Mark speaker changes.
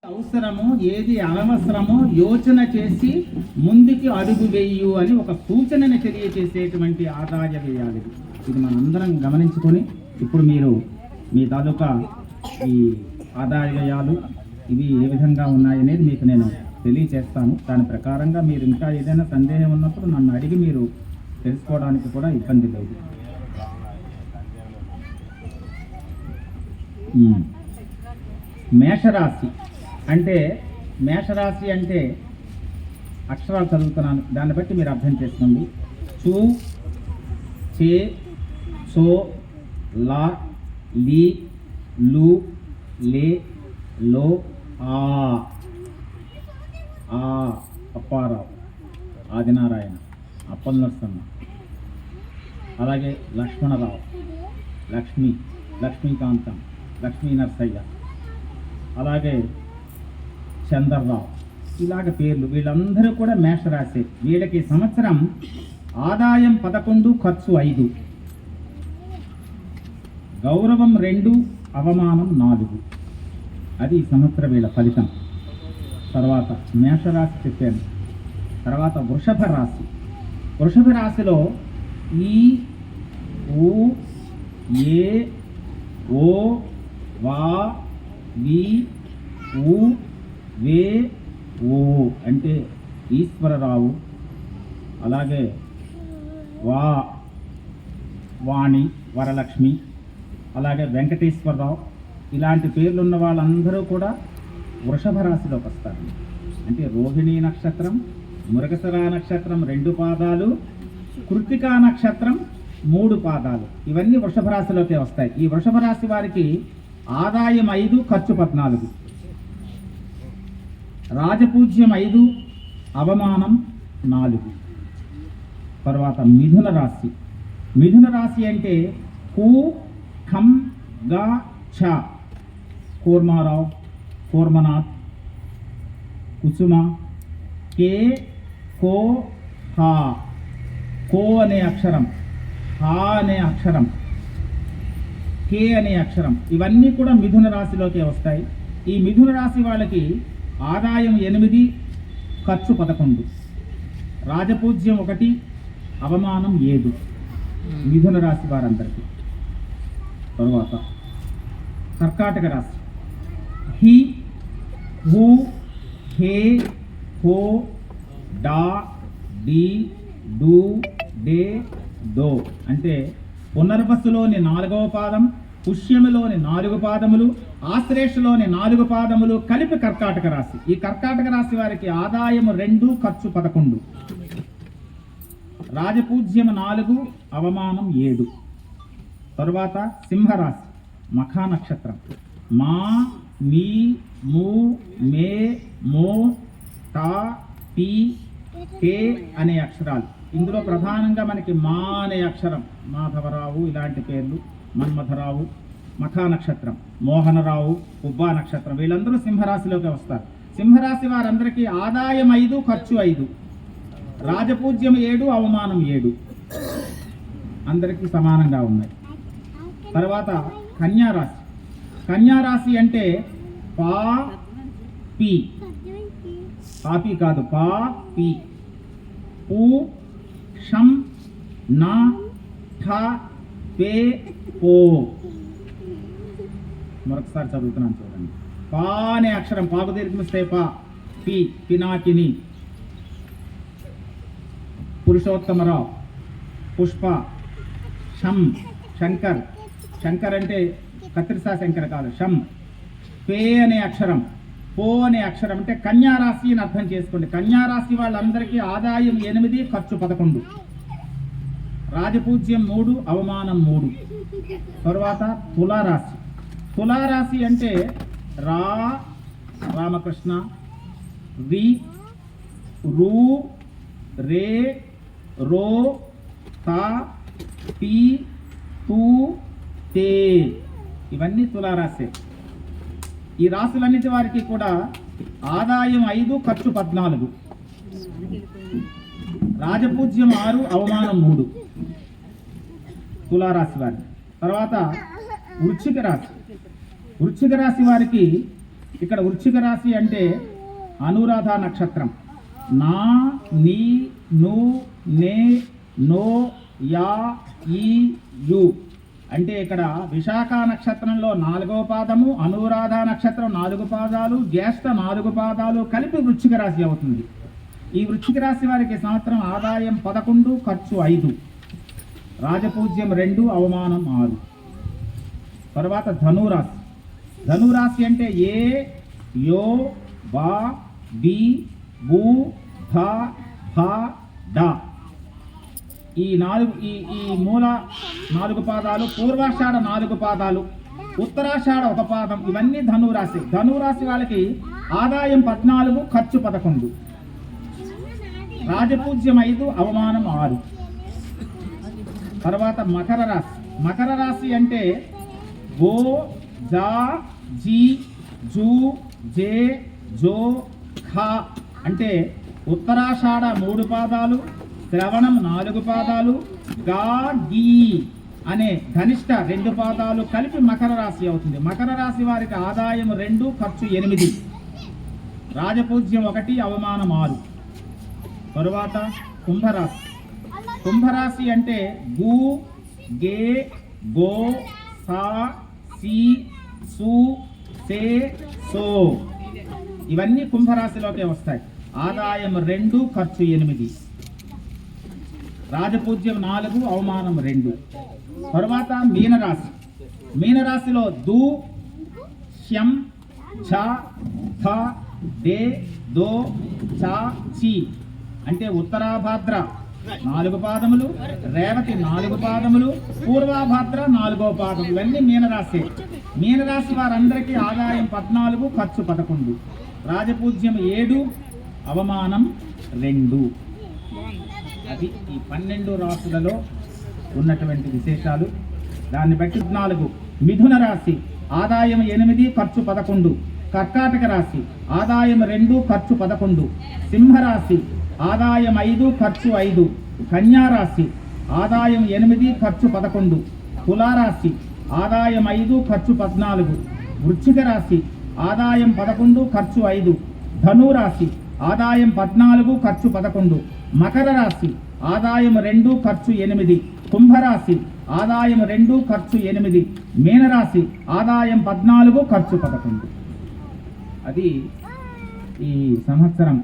Speaker 1: అవసరమో ఏది అనవసరమో యోచన చేసి ముందుకి అడుగు వేయు అని ఒక సూచనని తెలియచేసేటువంటి ఆదాయ వ్యయాలు. ఇది మనందరం గమనించుకొని ఇప్పుడు మీరు మీ తాలూకా ఈ ఆదాయ వ్యయాలు ఇవి ఏ విధంగా ఉన్నాయనేది మీకు నేను తెలియచేస్తాను. దాని ప్రకారంగా మీరు ఇంకా ఏదైనా సందేహం ఉన్నప్పుడు నన్ను అడిగి మీరు తెలుసుకోవడానికి కూడా ఇబ్బంది లేదు. మేషరాశి అంటే అక్షరాలు చదువుతున్నాను, దాన్ని బట్టి మీరు అర్థం చేసుకోండి. చూ, చే, సో, లా, లీ, లు, లే, లో, ఆ, అప్పారావు, ఆదినారాయణ, అప్పలనరసమ్మ, అలాగే లక్ష్మణరావు, లక్ష్మి, లక్ష్మీకాంతం, లక్ష్మీ నరసయ్య, అలాగే చంద్రరావు, ఇలాగ పేర్లు. వీళ్ళందరూ కూడా మేషరాశి. వీళ్ళకి సంవత్సరం ఆదాయం 11, ఖర్చు 5, గౌరవం 2, అవమానం 4. అది ఈ సంవత్సర వీళ్ళ ఫలితం. తర్వాత మేషరాశి చెప్పాను. తర్వాత వృషభ రాశి. వృషభ రాశిలో ఈ, ఊ, ఏ, ఓ, వా, వి, ఊ, వే, ఓ అంటే ఈశ్వరరావు, అలాగే వాణి, వరలక్ష్మి, అలాగే వెంకటేశ్వరరావు, ఇలాంటి పేర్లున్న వాళ్ళందరూ కూడా వృషభ రాశిలోకి వస్తారు. అంటే రోహిణీ నక్షత్రం, మృగశిర నక్షత్రం 2 పాదాలు, కృత్తికా నక్షత్రం 3 పాదాలు, ఇవన్నీ వృషభ రాశిలోకే వస్తాయి. ఈ వృషభ రాశి వారికి ఆదాయం 5, ఖర్చు 14, రాజపూజ్యం 5, అవమానం 4. తర్వాత మిథున రాశి. మిథున రాశి అంటే కు, ఖం, గా, ఛ, కూర్మారావు, కూర్మనాథ్, కుసుమ, కే, కో, హా, కో అనే అక్షరం, హా అనే అక్షరం, కే అనే అక్షరం, ఇవన్నీ కూడా మిథున రాశిలోకే వస్తాయి. ఈ మిథున రాశి వాళ్ళకి ఆదాయం 8, ఖర్చు 11, రాజపూజ్యం 1, అవమానం 7. మిథున రాశి వారందరికీ. తరువాత కర్కాటక రాశి. హి, హు, హే, హో, డా, డి, డు, డే, దో అంటే పునర్వసులోని 4వ పాదం, పుష్యములోని 4 పాదములు, ఆశ్లేషలోని 4 పాదములు కలిపి కర్కాటక రాశి. ఈ కర్కాటక రాశి వారికి ఆదాయం 2, ఖర్చు 11, రాజపూజ్యం 4, అవమానం 7. తరువాత సింహరాశి. మఖా నక్షత్రం. మా, మీ, ము, మే, మో, టా, పి, కే అనే అక్షరాలు. ఇందులో ప్రధానంగా మనకి మా అనే అక్షరం, మాధవరావు ఇలాంటి పేర్లు, మన్మథరావు, మఖా నక్షత్రం, మోహనరావు, ఉబ్బా నక్షత్రం, వీళ్ళందరూ సింహరాశిలోకి వస్తారు. సింహరాశి వారందరికీ ఆదాయం 5, ఖర్చు 5, రాజపూజ్యం 7, అవమానం 7. అందరికీ సమానంగా ఉన్నాయి. తర్వాత కన్యారాశి. కన్యారాశి అంటే పా, పి, పాపి కాదు, పా, పి, పు, షం, నా, ఠ, పే, పో. మరొకసారి చదువుతున్నాను చూడండి. పా అనే అక్షరం, పాకు దీర్ఘమిస్తే పా, పి, పినాకిని, పురుషోత్తమరావు, పుష్ప, షం, శంకర్, శంకర్ అంటే కత్రిసా శంకర్ కాదు, షం, పే అనే అక్షరం, పో అనే అక్షరం అంటే కన్యారాశి అని అర్థం చేసుకోండి. కన్యారాశి వాళ్ళందరికీ ఆదాయం 8, ఖర్చు 11, రాజపూజ్యం 3, అవమానం 3. తరువాత తులారాశి. తులారాశి అంటే రామకృష్ణ, రి, రు, రే, రో, తా, పి, తూ, తే, ఇవన్నీ తులారాశి. ఈ రాశులన్నిటి వారికి కూడా ఆదాయం 5, ఖర్చు 14, రాజపూజ్యం 6, అవమానం 3. తులారాశి వారి. తర్వాత వృశ్చిక రాశి. వృశ్చిక రాశి వారికి ఇక్కడ వృశ్చిక రాశి అంటే అనురాధ నక్షత్రం. నా, నీ, ను, నే, నో, యా, ఈ, యు అంటే ఇక్కడ విశాఖ నక్షత్రంలో 4వ పాదము, అనురాధ నక్షత్రం 4 పాదాలు, జ్యేష్ఠ 4 పాదాలు కలిపి వృశ్చిక రాశి అవుతుంది. ఈ వృశ్చిక రాశి వారికి సంవత్సరం ఆదాయం 11, ఖర్చు 5, రాజపూజ్యం 2, అవమానం 6. తర్వాత ధనురాశి. ధనురాశి అంటే ఏ, యో, బా, బి, బు, ధ, భ, డ ఈ మూల 4 పాదాలు, పూర్వాషాఢ 4 పాదాలు, ఉత్తరాషాఢ 1 పాదం, ఇవన్నీ ధనురాశి. ధనురాశి వాళ్ళకి ఆదాయం 14, ఖర్చు 11, రాజపూజ్యం 5, అవమానం 6. తర్వాత మకర రాశి. మకర రాశి అంటే గో, జా, జీ, జూ, జే, జో, ఖ అంటే ఉత్తరాషాఢ 3 పాదాలు, శ్రవణం 4 పాదాలు, గా, గీ అనే ధనిష్ట 2 పాదాలు కలిపి మకర రాశి అవుతుంది. మకర రాశి వారికి ఆదాయం 2, ఖర్చు 8, రాజపూజ్యం 1, అవమానం 6. తరువాత కుంభరాశి. కుంభరాశి అంటే గు, గే, గో, సా, సి, సు, సే, సో ఇవన్నీ కుంభరాశిలోకే వస్తాయి. ఆదాయం 2, ఖర్చు 8, రాజపూజ్యం 4, అవమానం 2. తరువాత మీనరాశి. మీనరాశిలో దు, శం, ఝ, థ, దే, దో, చ, చి అంటే ఉత్తరాభాద్ర 4 పాదములు, రేవతి 4 పాదములు, పూర్వాభాద్ర 4వ పాదం, ఇవన్నీ మీనరాశి. మీనరాశి వారందరికీ ఆదాయం 14, ఖర్చు 11, రాజపూజ్యం 7, అవమానం 2. అది ఈ 12 రాశులలో ఉన్నటువంటి విశేషాలు. దాన్ని బట్టి 4. మిథున రాశి ఆదాయం 8, ఖర్చు 11, కర్కాటక రాశి ఆదాయం 2, ఖర్చు 11, సింహరాశి ఆదాయం 5, ఖర్చు 5, కన్యా రాశి ఆదాయం 8, ఖర్చు 11, తులారాశి ఆదాయం 5, ఖర్చు 14, వృశ్చిక రాశి ఆదాయం 11, ఖర్చు 5, ధనురాశి ఆదాయం 14, ఖర్చు 11, మకర రాశి ఆదాయం 2, ఖర్చు 8, కుంభరాశి ఆదాయం 2, ఖర్చు 8, మీనరాశి ఆదాయం 14, ఖర్చు 11. అది ఈ సంవత్సరం